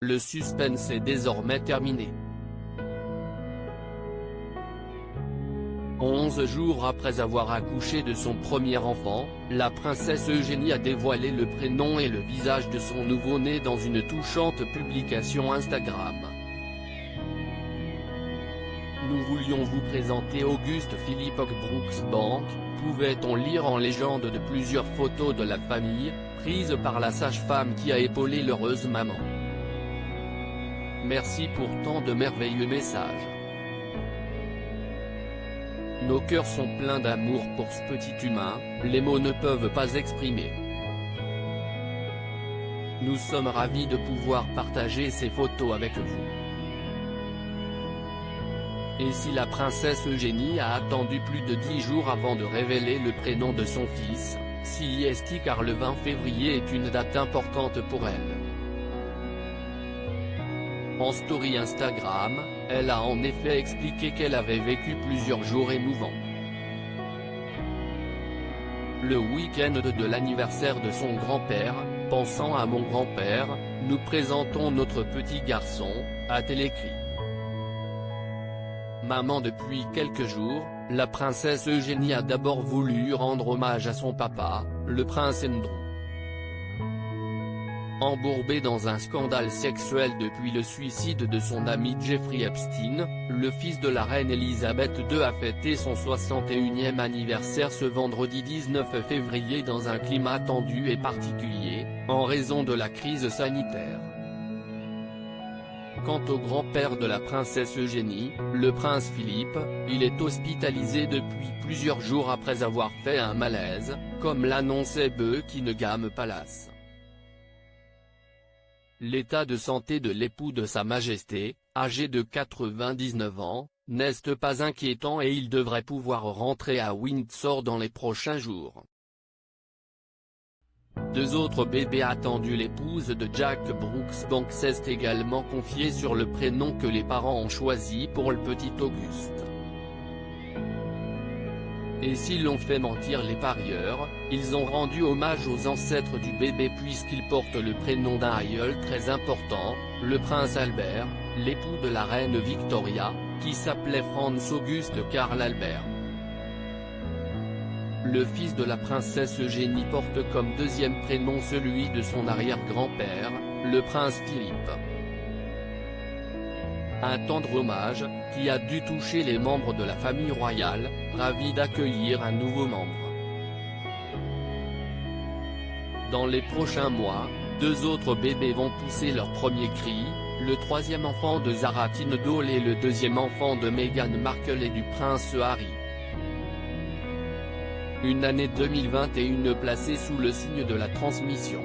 le suspense est désormais terminé. 11 jours après avoir accouché de son premier enfant, la princesse Eugénie a dévoilé le prénom et le visage de son nouveau-né dans une touchante publication Instagram. Nous voulions vous présenter Auguste Philippe Brooksbank, pouvait-on lire en légende de plusieurs photos de la famille, prises par la sage-femme qui a épaulé l'heureuse maman. Merci pour tant de merveilleux messages. Nos cœurs sont pleins d'amour pour ce petit humain, les mots ne peuvent pas exprimer. Nous sommes ravis de pouvoir partager ces photos avec vous. Et si la princesse Eugénie a attendu plus de 10 jours avant de révéler le prénom de son fils, c'est car le 20 février est une date importante pour elle. En story Instagram, elle a en effet expliqué qu'elle avait vécu plusieurs jours émouvants. Le week-end de l'anniversaire de son grand-père, pensant à mon grand-père, nous présentons notre petit garçon, a-t-elle écrit. Maman depuis quelques jours, la princesse Eugénie a d'abord voulu rendre hommage à son papa, le prince Andrew. Embourbé dans un scandale sexuel depuis le suicide de son ami Jeffrey Epstein, le fils de la reine Elisabeth II a fêté son 61e anniversaire ce vendredi 19 février dans un climat tendu et particulier, en raison de la crise sanitaire. Quant au grand-père de la princesse Eugénie, le prince Philippe, il est hospitalisé depuis plusieurs jours après avoir fait un malaise, comme l'annonçait Buckingham Palace. L'état de santé de l'époux de Sa Majesté, âgé de 99 ans, n'est pas inquiétant et il devrait pouvoir rentrer à Windsor dans les prochains jours. 2 autres bébés attendus. L'épouse de Jack Brooksbank s'est également confiée sur le prénom que les parents ont choisi pour le petit Auguste. Et s'ils l'ont fait mentir les parieurs, ils ont rendu hommage aux ancêtres du bébé puisqu'ils portent le prénom d'un aïeul très important, le prince Albert, l'époux de la reine Victoria, qui s'appelait Franz Auguste Karl Albert. Le fils de la princesse Eugénie porte comme deuxième prénom celui de son arrière-grand-père, le prince Philippe. Un tendre hommage, qui a dû toucher les membres de la famille royale, ravis d'accueillir un nouveau membre. Dans les prochains mois, 2 autres bébés vont pousser leur premier cri, le 3e enfant de Zara Tindall et le 2e enfant de Meghan Markle et du prince Harry. Une année 2021 placée sous le signe de la transmission.